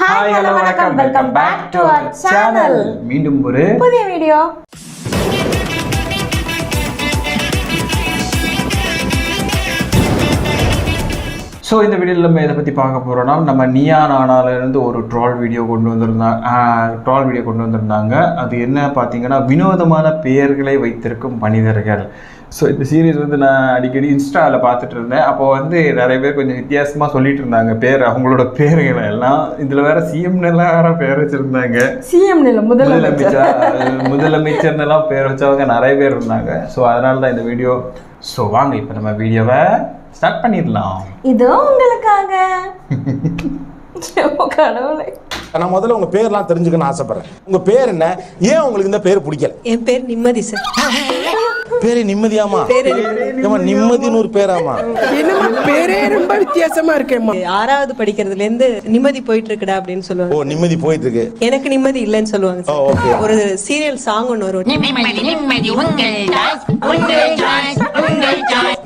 Hi, hello, welcome back to our channel. மீண்டும் ஒரு புதிய வீடியோ. ஸோ இந்த வீடியோவில் நம்ம இதை பற்றி பார்க்க போகிறோம்னா நம்ம நீயா நானாலேருந்து ஒரு ட்ரால் வீடியோ கொண்டு வந்திருந்தாங்க. அது என்ன பார்த்தீங்கன்னா வினோதமான பெயர்களை வைத்திருக்கும் மனிதர்கள். ஸோ இந்த சீரீஸ் வந்து நான் அடிக்கடி இன்ஸ்டாவில் பார்த்துட்டு இருந்தேன். அப்போ வந்து நிறைய பேர் கொஞ்சம் வித்தியாசமாக சொல்லிட்டு இருந்தாங்க பேர், அவங்களோட பேர்களை எல்லாம். இதில் வேற சிஎம்னெல்லாம் வேற பேர் வச்சுருந்தாங்க. சிஎம் முதலமைச்சர்னெல்லாம் பேர் வச்சவங்க நிறைய பேர் இருந்தாங்க. ஸோ அதனால தான் இந்த வீடியோ. ஸோ வாங்க இப்போ நம்ம வீடியோவை ஸ்டார்ட் பண்ணிடலாம். இதோ உங்களுக்காக. கடவுளே, நான் முதல்ல உங்க பேர்லாம் தெரிஞ்சுக்கணும்னு ஆசைப்படுறேன். உங்க பேர் என்ன? ஏன் உங்களுக்கு இந்த பேர் பிடிக்கல? என் பேர் நிம்மதி சார். பேரு நிம்மதியாமா? ஏமா நிம்மதின்னு ஒரு பேராமா? பேரே ரொம்ப வித்தியாசமா இருக்கேம்மா. 6வது படிக்கிறதுல இருந்து நிம்மதி போயிட்டு இருக்குடா அப்படின்னு சொல்லுவாங்க. ஓ, நிம்மதி போயிட்டு இருக்கு. எனக்கு நிம்மதி இல்லைன்னு சொல்லுவாங்க சார். ஓகே. ஒரு சீரியல் சாங் ஒன்று வரும்.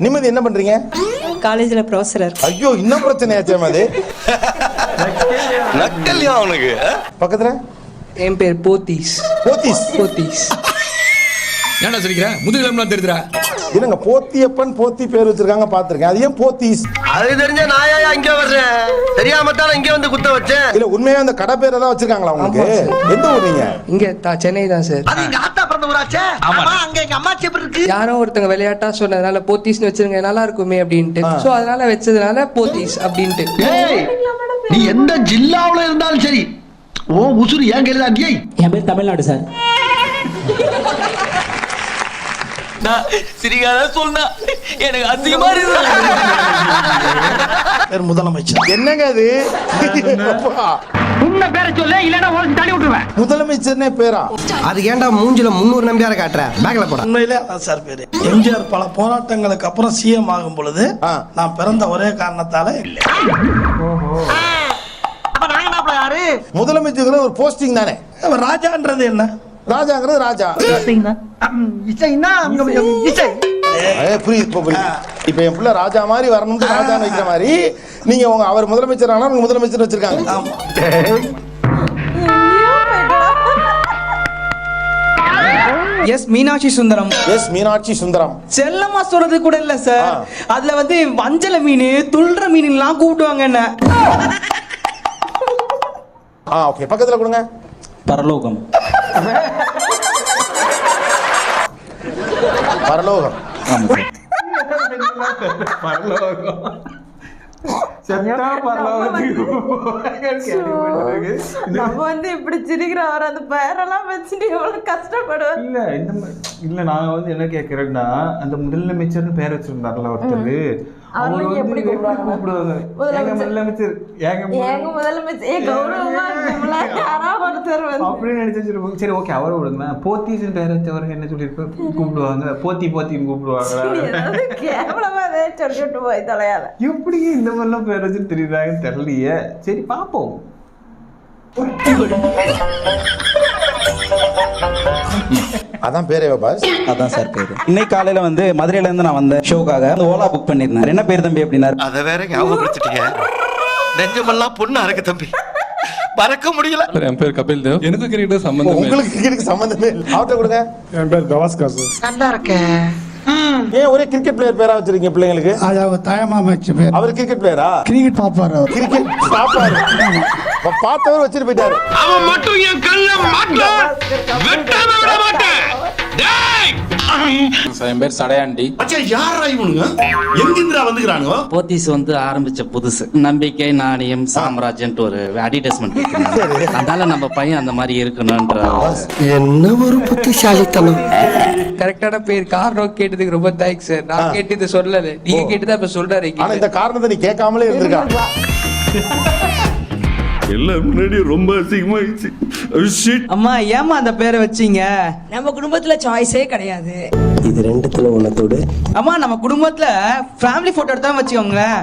நிம்மதி என்ன பண்றீங்க? காலேஜ்ல ப்ரொஃபசர். ஐயோ, இன்னும் பிரச்சனையாச்சே அது. நக்கல்யா அவனுக்கு. பக்கத்துல என் பேர் போத்தீஸ். போத்தீஸ். ஏன்டா சிரிக்கிற? முதுகிலம்லாம் தெரியுதுடா. இல்லங்க, போத்தியப்பன் போத்தி பேர் வச்சிருக்காங்க, பாத்துருக்கேன். அது ஏன் போத்தீஸ்? அது தெரிஞ்ச நாயா இங்க வர்றேன். தெரியாம தான் இங்க வந்து குத்த வச்சேன். இல்ல, உண்மையா அந்த கடை பேரை தான் வச்சிருக்காங்களா உங்களுக்கு? எந்த ஊர் நீங்க? இங்க சென்னை தான் சார். அது எங்க ஆத்தா பிறந்த ஊராச்சே. ஆமா, அங்க எங்க அம்மா சேப்பர் இருக்கு. யாரோ ஒருத்தங்க விளையாட்டா சொன்னதுனால போத்தீஸ்னு வச்சிருங்க, நல்லா இருக்குமே அப்படின்ட்டு. சோ அதனால வச்சதுனால போத்தீஸ் அப்படின்ட்டு. ஏய், நீ எந்த ஜில்லாவுல இருந்தாலும் சரி, ஓ உசுரு ஏன் கேளுடா டேய். என் பேர் தமிழ்நாடு சார். சிரிக்காத சொன்னா எனக்கு அசிங்கமா இருக்கு. முதலமைச்சர். என்னங்க அது? உன்ன பேரை சொல்ல, இல்லனா உனக்கு தள்ளி விட்டுருவேன். முதலமைச்சர்னே பேரா? அது ஏன்டா மூஞ்சில 300 நம்பியார காட்டுற? பேக்ல போட. உண்மையிலே அதான் சார் பேரு. எம்ஜிஆர் பல போராட்டங்களுக்கு அப்புறம் சிஎம் ஆகும் பொழுது நான் பிறந்த ஒரே காரணத்தால இல்லை. முதலமைச்சர் ஒரு போஸ்டிங் தானே. ராஜான்றது என்ன? ராஜாங்கிறது ராஜா. இசைன்னா இசை. புரியுது. இப்ப என் பிள்ளை ராஜா மாதிரி வரணும்னு ராஜான்னு வைக்கிற மாதிரி நீங்க அவர் முதலமைச்சர் ஆனா முதலமைச்சர் வச்சிருக்காங்க. எஸ் மீனாட்சி சுந்தரம். எஸ் மீனாட்சி சுந்தரம். செல்லம்மா சொல்றது கூட இல்ல சார். அதுல வந்து வஞ்சல மீன், துள்ற மீன் எல்லாம் கூப்பிடுவாங்க என்ன. ஓகே, பக்கத்துல கொடுங்க. பரலோகம். பரலோகம். நம்ம வந்து இப்படி சிரிக்கிறோம், அவர் அந்த பேரெல்லாம் வச்சுட்டு எவ்வளவு கஷ்டப்படுவார். இல்ல நான் வந்து என்ன கேட்கறேன்னா, அந்த முதலமைச்சர்னு பேர் வச்சிருந்தாருல ஒருத்தர், அவங்க எப்படி கூப்பிடுவாங்க? முதலமைச்சர் அப்படின்னு நினைச்சிருப்பாங்க. சரி, ஓகே, அவரை விடுங்க. போத்தீஸ்னு பேர் வச்சவருக்கு என்ன சொல்லியிருப்பாங்க? கூப்பிடுவாங்க போத்தின்னு கூப்பிடுவாங்க. எப்படி இந்த மாதிரிலாம் பேர் வச்சு தெரியுறாங்கன்னு தெரியலையே. சரி, பார்ப்போம். அதான் பேரே பாஸ். அதான் சார் பேரு. இன்னைக்கு காலையில வந்து மதுரையில இருந்து நான் வந்த ஷோக்காக ஓலா புக் பண்ணிருந்தேன். என்ன பேர் தம்பி அப்படின்னாரு. அத வேற ஞாபகப்படுத்திட்டீங்க. நெஞ்சமெல்லாம் பொண்ணு அறக்கு தம்பி, மறக்க முடியல. என் பேர் கபில் தேவ். எனக்கு கிரிக்கெட் சம்பந்தம். உங்களுக்கு கிரிக்கெட் சம்பந்தமே இல்லை. அவர்கிட்ட கொடுங்க. என் பேர் கவாஸ்கர் சார். நல்லா இருக்கேன். ஏன் ஒரே கிரிக்கெட் பிளேயர் பேரா வச்சிருக்கீங்க பிள்ளைங்களுக்கு? அதாவது தாயமாமா வச்ச பேர். அவர் கிரிக்கெட் பிளேயரா? கிரிக்கெட் பாப்பாரு. கிரிக்கெட் பாப்பாரு. பார்த்தவர் வச்சிட்டு போயிட்டாரு. அவன் மட்டும் என் கல்ல மாட்டான், வெட்டாம விட மாட்டேன். டேய், என் பேர் சடையாண்டி. அச்சா, யாரா இவனுங்க? எங்கிந்திரா வந்துக்கறானுங்க? போத்தீஸ் வந்து ஆரம்பிச்ச புதுசு. நம்பிக்கை, நாணயம், சாம்ராஜ்யம்னு ஒரு அட்வர்டைஸ்மெண்ட் இருக்கு. அதனால நம்ம பையன் அந்த மாதிரி இருக்கணும்ன்ற. என்ன ஒரு புத்திசாலித்தனம். கரெக்டான பேர் காரணம் கேட்டதுக்கு ரொம்ப தேங்க்ஸ் சார். நான் கேட்டது சொல்லல, நீங்க கேட்டதா இப்ப சொல்றாரு. ஆனா இந்த காரணத்தை நீ கேட்காமலே இருந்திருக்கான். எல்லாம் முன்னாடி ரொம்ப அசிங்கமாயிடுச்சு. அம்மா, ஏமா அந்த பேரை வச்சீங்க? நம்ம குடும்பத்துல சாய்ஸே கிடையாது. இது ரெண்டுத்துல ஒன்னத்தோடு. அம்மா, நம்ம குடும்பத்துல ஃபேமிலி போட்டோ எடுத்தா வச்சுக்கோங்களேன்,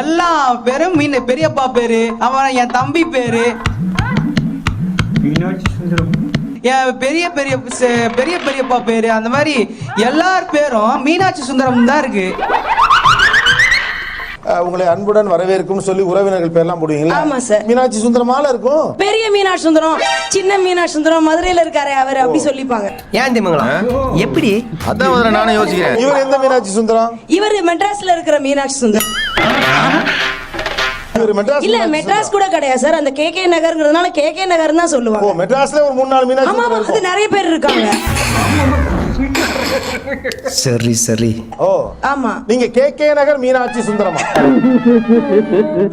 எல்லா பேரும் பெரியப்பா பேரு, அவன் என் தம்பி பேரு, என் பெரியப்பா பேரு, அந்த மாதிரி எல்லார் பேரும் மீனாட்சி சுந்தரம் தான் இருக்கு. உங்களை அன்புடன் வரவேற்கும் சொல்லி உறவினர்கள் பேர்லாம் போடுவீங்களா? ஆமா சார். மீனாட்சி சுந்தரமால இருக்கும். பெரிய மீனாட்சி சுந்தரம், சின்ன மீனாட்சி சுந்தரம், மதுரையில இருக்காரு அவர், அப்படி சொல்லிப்பாங்க. ஏன் திமுங்களா எப்படி? அதான் முதல்ல நானும் யோசிக்கிறேன். இவர் எந்த மீனாட்சி சுந்தரம்? இவர் மெட்ராஸ்ல இருக்கிற மீனாட்சி சுந்தரம். இல்ல மெட்ராஸ் கூட கிடையாது சார், அந்த கேகே நகர்ங்கிறதுனால கேகே நகர் தான் சொல்லுவாங்க. ஓ, மெட்ராஸ்ல ஒரு 3-4 மீனாட்சி ஆமா, சுந்தரம் அது நிறைய பேர் இருக்காங்க. சரி சரி. ஓ ஆமா, நீங்க கேகே நகர் மீனாட்சி சுந்தரமா?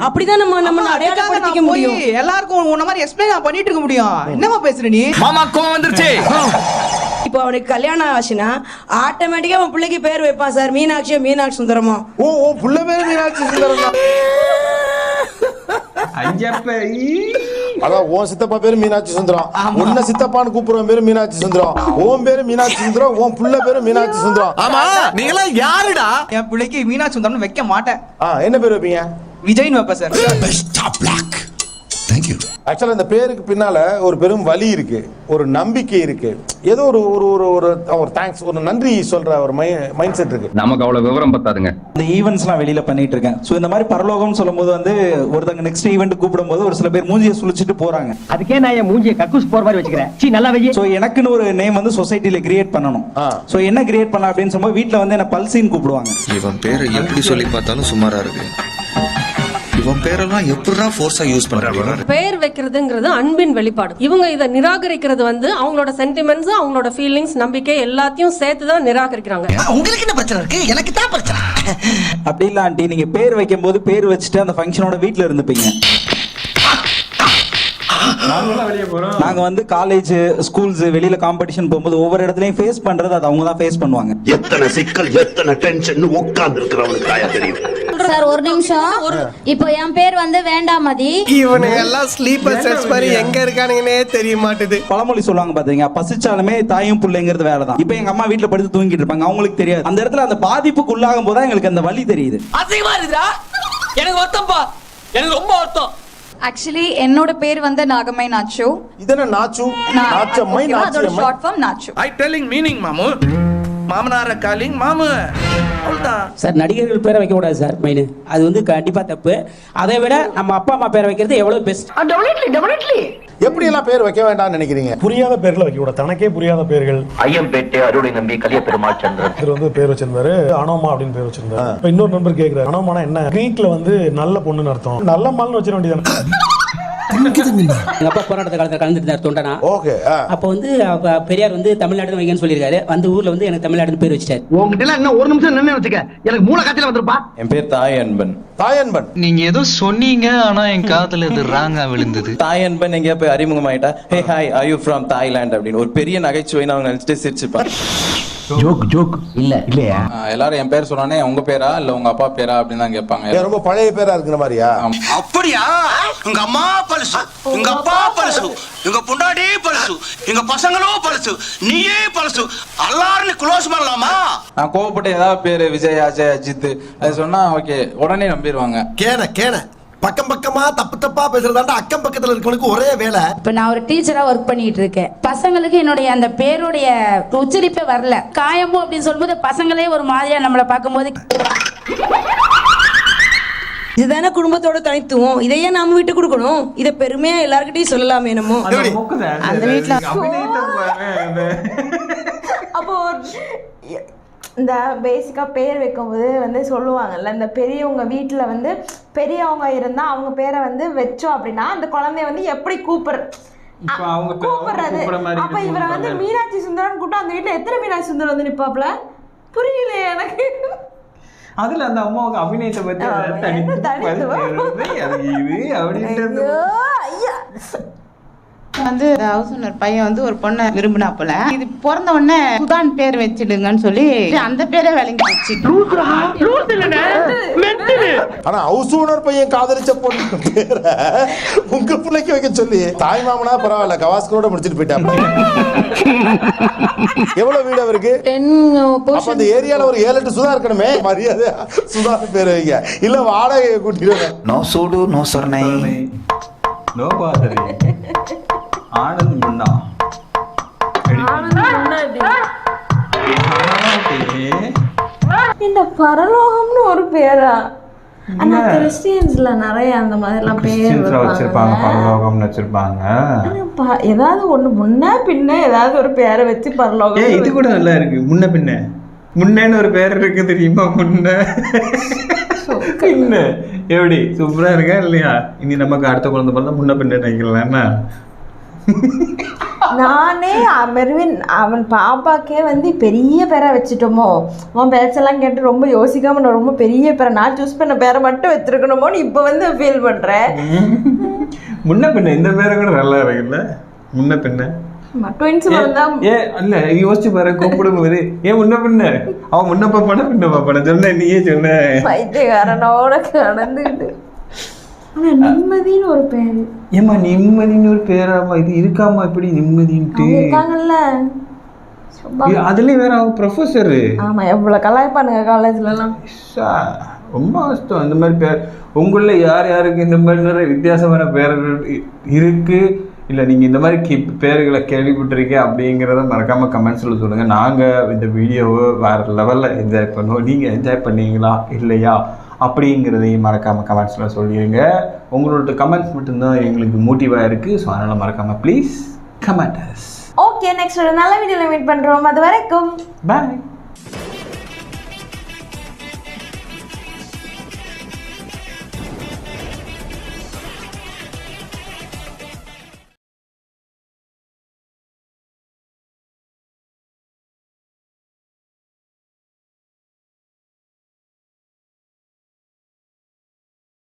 அப்படிதான் நம்ம அடையாளப்படுத்திக்க முடியும். எல்லாருக்கும் உன்ன மாதிரி எக்ஸ்பிளைன் பண்ணிட்டு இருக்க முடியும். என்னமா பேசுற நீ? மாமா கோவம் வந்துருச்சு. இப்போ அவனுக்கு கல்யாணம் ஆச்சுன்னா ஆட்டோமேட்டிக்கா அவன் பிள்ளைக்கு பேர் வைப்பான் சார், மீனாட்சியோ மீனாட்சி சுந்தரமோ. ஓ ஓ, புள்ள பேரு மீனாட்சி சுந்தரம் தான். அதான் உன் சித்தப்பா பேரு மீனாட்சி சுந்தரம், உன்ன சித்தப்பான்னு கூப்பிடுற பேரு மீனாட்சி சுந்தரம், உன் பேரு மீனாட்சி சுந்தரம், உன் புள்ள பேரு மீனாட்சி சுந்தரம். ஆமா, நீங்களா யாருடா? என் பிள்ளைக்கு மீனாட்சி சுந்தரம் வைக்க மாட்டேன். என்ன பேர் வைப்பீங்க? விஜய்னு வைப்பேன் சார். ஆக்சுவலா இந்த பேருக்கு பின்னால ஒரு பெரும் வலி இருக்கு, ஒரு நம்பிக்கை இருக்கு, ஏதோ ஒரு ஒரு ஒரு ஒரு ஒரு தேங்க்ஸ், ஒரு நன்றி சொல்ற ஒரு மைண்ட் செட் இருக்கு. நமக்கு அவ்வளவு விவரம் பத்தாதுங்க. இந்த ஈவெண்ட்ஸ்லாம் வெளியில பண்ணிட்டு இருக்கேன். ஸோ இந்த மாதிரி பரலோகம்னு சொல்லும்போது வந்து ஒருத்தங்க நெக்ஸ்ட் ஈவெண்ட் கூப்பிடும்போது ஒரு சில பேர் மூஞ்சியை சுழிச்சிட்டு போறாங்க. அதுக்கே நான் என் மூஞ்சியை கக்கூஸ் போற மாதிரி வச்சுக்கிறேன். சீ, நல்லா வெயி. ஸோ எனக்குன்னு ஒரு நேம் வந்து சொசைட்டில கிரியேட் பண்ணணும். ஸோ என்ன கிரியேட் பண்ணலாம் அப்படின்னு சொல்லும்போது வீட்டில் வந்து என்ன பல்சின்னு கூப்பிடுவாங்க. இவன் பேரை எப்படி சொல்லி பார்த்தாலும் சுமாரா இருக்கு. இவன் பேரெல்லாம் எப்படிடா ஃபோர்ஸா யூஸ் பண்றாங்க? பேர் வைக்கிறதுங்கிறது அன்பின் வெளிப்பாடு. இவங்க இதை நிராகரிக்கிறது வந்து அவங்களோட சென்டிமெண்ட்ஸ், அவங்களோட ஃபீலிங்ஸ், நம்பிக்கை எல்லாத்தையும் சேர்த்து தான் நிராகரிக்கிறாங்க. உங்களுக்கு என்ன பிரச்சனை இருக்கு? எனக்கு தான் பிரச்சனை. அப்படி இல்ல ஆண்டி, நீங்க பேர் வைக்கும் போது பேர் வச்சுட்டு அந்த ஃபங்க்ஷனோட வீட்டில் இருந்துப்பீங்க. நாங்க வந்து காலேஜ் ஸ்கூல்ஸ் வெளியில காம்படிஷன் போகும்போது ஒவ்வொரு இடத்துலயும் ஃபேஸ் பண்றது அது அவங்க தான் ஃபேஸ் பண்ணுவாங்க. எத்தனை சிக்கல், எத்தனை டென்ஷன் உட்கார்ந்து இருக்கிறவனுக்கு தாயா தெரியும். சார் ஒரு நிமிஷம், இப்போ என் பேர் வந்து வேண்டாமதி. இவனுங்க எல்லாம் ஸ்லீப்பர் செட்ஸ் மாதிரி எங்க இருக்கானுங்கன்னே தெரிய மாட்டேது. பழமொழி சொல்லுவாங்க பாத்தீங்க, பசிச்சாலுமே தாயும் பிள்ளைங்கிறது வேலை தான். இப்போ எங்க அம்மா வீட்டுல படுத்து தூங்கிட்டு இருப்பாங்க, அவங்களுக்கு தெரியாது. அந்த இடத்துல அந்த பாதிப்புக்கு உள்ளாகும் போது எங்களுக்கு அந்த வலி தெரியுது. அதிகமா இருக்குதா? எனக்கு வருத்தம்பா, எனக்கு ரொம்ப வருத்தம். ஆக்சுவலி என்னோட பேர் வந்து நாகம்மை நாச்சு. இதென்ன நாச்சு? நாச்சம்மை, அதோட short form Nachu. I telling meaning மாமு. மாமனார காலிங் மாமு. அவ்வளவுதான் சார், நடிகர்கள் பேரை வைக்க கூடாது சார், மெயின். அது வந்து கண்டிப்பா தப்பு. அதை விட நம்ம அப்பா அம்மா பேரை வைக்கிறது எவ்வளவு பெஸ்ட். எப்படி எல்லாம் பேர் வைக்க வேண்டாம்னு நினைக்கிறீங்க? புரியாத பேர்ல வைக்க கூடாது. தனக்கே புரியாத பேர்கள். ஐயம்பேட்டை அருளை நம்பி கலிய பெருமாள் சந்திரன் இவர் வந்து பேர் வச்சிருந்தாரு, அனோமா அப்படின்னு பேர் வச்சிருந்தாரு. இப்ப இன்னொரு நம்பர் கேக்குறாரு, அனோமானா என்ன? கிரீக்ல வந்து நல்ல பொண்ணுன்னு அர்த்தம். நல்ல மால்னு வச்சிட வேண்டியது. எங்க அப்பா போராட்ட காலத்துல கலந்துட்டு தொண்டனா. அப்ப வந்து பெரியார் வந்து தமிழ்நாடு வைங்கன்னு சொல்லியிருக்காரு. அந்த ஊர்ல வந்து எனக்கு தமிழ்நாடு பேர் வச்சிட்டாரு. உங்ககிட்ட எல்லாம் இன்னும் ஒரு நிமிஷம் நின்னு வச்சுக்க, எனக்கு மூளை காய்ச்சல் வந்துருப்பா. என் பேர் தாயன்பன். தாயன்பன் நீங்க ஏதோ சொன்னீங்க, ஆனா என் காதுல இது ராங்கா விழுந்தது. தாயன்பன் எங்கேயா போய் அறிமுகமாயிட்டா, hey hi are you from Thailand அப்படின்னு ஒரு பெரிய நகைச்சுவைன்னு அவங்க நினைச்சிட்டு சிரிச்சுப்பாங்க. ஜோக் இல்ல இல்லையா? எல்லாரும் என் பேர் சொன்னானே உங்க பேரா இல்ல உங்க அப்பா பேரா அப்படின்னு தான் கேட்பாங்க. ரொம்ப பழைய பேரா இருக்கிற மாதிரியா? அப்படியா? உங்க அம்மா பழசு, உங்க அப்பா பழசு, உங்க பொண்டாட்டி பழசு, எங்க பசங்களும் பழசு, நீயே பழசு, எல்லாரும் க்ளோஸ் பண்ணலாமா? நான் கோவப்பட்டு ஏதாவது பேரு விஜய், அஜய், அஜித் அது சொன்னா ஓகே உடனே நம்பிடுவாங்க. கேன பக்கம் பக்கமா தப்பு தப்பா பேசுறதாண்டா அக்கம் பக்கத்துல இருக்கவனுக்கு ஒரே வேலை. இப்ப நான் ஒரு டீச்சரா ஒர்க் பண்ணிட்டு இருக்கேன். பசங்களுக்கு என்னுடைய அந்த பேருடைய உச்சரிப்பே வரல. காயமோ அப்படின்னு சொல்லும்போது பசங்களே ஒரு மாதிரியா நம்மளை பார்க்கும்போது, இதுதானே குடும்பத்தோட தனித்துவம். இதையே நாம விட்டு கொடுக்கணும். இதை பெருமையா எல்லார்கிட்டயும் சொல்லலாமே என்னமோ. அந்த வீட்டுல அப்போ இந்த பேசிக்காக பேர் வைக்கும்போது வந்து சொல்லுவாங்கல்ல, இந்த பெரியவங்க வீட்டில் வந்து பெரியவங்க இருந்தால் அவங்க பேரை வந்து வச்சோம் அப்படின்னா அந்த குழந்தைய வந்து எப்படி கூப்பிடுறது. அப்போ இவரை வந்து மீனாட்சி சுந்தரன் கூட்டம் அந்த வீட்டில் எத்தனை மீனாட்சி சுந்தரம் வந்து நிற்பாப்புல புரியலையே எனக்கு. அதுல அந்த அம்மாவுக்கு அபிநயத்தை பத்தி வந்து ஹவுஸ் ஓனர் பையன் வந்து ஒரு பொண்ணை விரும்பினாப்புல, இது பிறந்த உடனே சுதான் பேர் வச்சிடுங்கன்னு சொல்லி அந்த பேரை விளங்கி வச்சு. ஆனா ஹவுஸ் ஓனர் பையன் காதலிச்ச பொண்ணு பேரை உங்க பிள்ளைக்கு வைக்க சொல்லி தாய் மாமனா பரவாயில்ல கவாஸ்கரோட முடிச்சிட்டு போயிட்டாங்க. எவ்வளவு வீடு அவருக்கு? அப்ப அந்த ஏரியால ஒரு 7-8 சுதா இருக்கணுமே. மரியாதை சுதா பேர் வைங்க, இல்ல வாடகை கூட்டிடுவாங்க. நோ சூடு நோ சொர்ணை நோ பாதரி ஆனந்த் முன்னா. இந்த பரலோகம்னு ஒரு பேரா? ஆனா கிறிஸ்டியன்ஸ்ல நிறைய அந்த மாதிரிலாம் பேர் கிறிஸ்டியன்ஸ்ல வச்சிருப்பாங்க, வைப்பாங்க. பரலோகம்னு வச்சிருப்பாங்க. ஏதாவது ஒண்ணு முன்ன பின்ன ஏதாவது ஒரு பேரை வச்சு பரலோகம். இது கூட நல்லா இருக்கு. முன்ன பின்ன. முன்னேன்னு ஒரு பேர் இருக்கு தெரியுமா? முன்ன பின்ன. எப்படி சூப்பரா இருக்கா இல்லையா? இனி நமக்கு அடுத்த குழந்தை பிறந்தா முன்ன பின்ன நினைக்கலாம்னா நானே மெர்வின் அவன் பாப்பாக்கே வந்து பெரிய பேரை வச்சுட்டோமோ, அவன் பேச்செல்லாம் கேட்டு ரொம்ப யோசிக்காம நான் ரொம்ப பெரிய பேரை நான் சூஸ் பண்ண பேரை மட்டும் வச்சிருக்கணுமோன்னு இப்போ வந்து ஃபீல் பண்றேன். முன்ன பின்ன இந்த பேரை கூட நல்லா இருக்குல்ல. முன்ன பின்ன ட்வின்ஸ் வந்தா இல்ல யோசிச்சு பாரு. கூப்பிடும்போது ஏன் முன்ன பின்ன, அவன் முன்ன பாப்பான பின்ன பாப்பான சொன்ன, நீயே சொன்ன பைத்தியக்காரனோட கடந்துக்கிட்டு. ஆனா நிம்மதின்னு ஒரு பேரு. ஏமா நிம்மதின்னு ஒரு பேராமா? இது இருக்காமா இப்படி நிம்மதின்ட்டு இருக்காங்கல்ல. அதுலயும் வேற அவங்க ப்ரொஃபஸரு. ஆமா, எவ்வளவு கலாய்ப்பானுங்க காலேஜ்ல எல்லாம். ரொம்ப கஷ்டம் இந்த மாதிரி பேர். உங்களில் யார் யாருக்கு இந்த மாதிரி நிறைய வித்தியாசமான பேர்கள் இருக்கு, இல்லை நீங்கள் இந்த மாதிரி பேர்களை கேள்விப்பட்டிருக்கீங்க அப்படிங்கிறத மறக்காமல் கமெண்ட்ஸில் சொல்லுங்கள். நாங்கள் இந்த வீடியோவை வேறு லெவலில் என்ஜாய் பண்ணுவோம். நீங்கள் என்ஜாய் பண்ணீங்களா இல்லையா அப்படிங்கிறதையும் மறக்காமல் கமெண்ட்ஸில் சொல்லிடுங்க. உங்களோட கமெண்ட்ஸ் மட்டும்தான் எங்களுக்கு மோட்டிவாக இருக்குது. ஸோ அதனால் மறக்காமல் please comment us. Okay, next ஒரு நல்ல வீடியோவில் மீட் பண்ணுறோம். அது வரைக்கும் பாய்.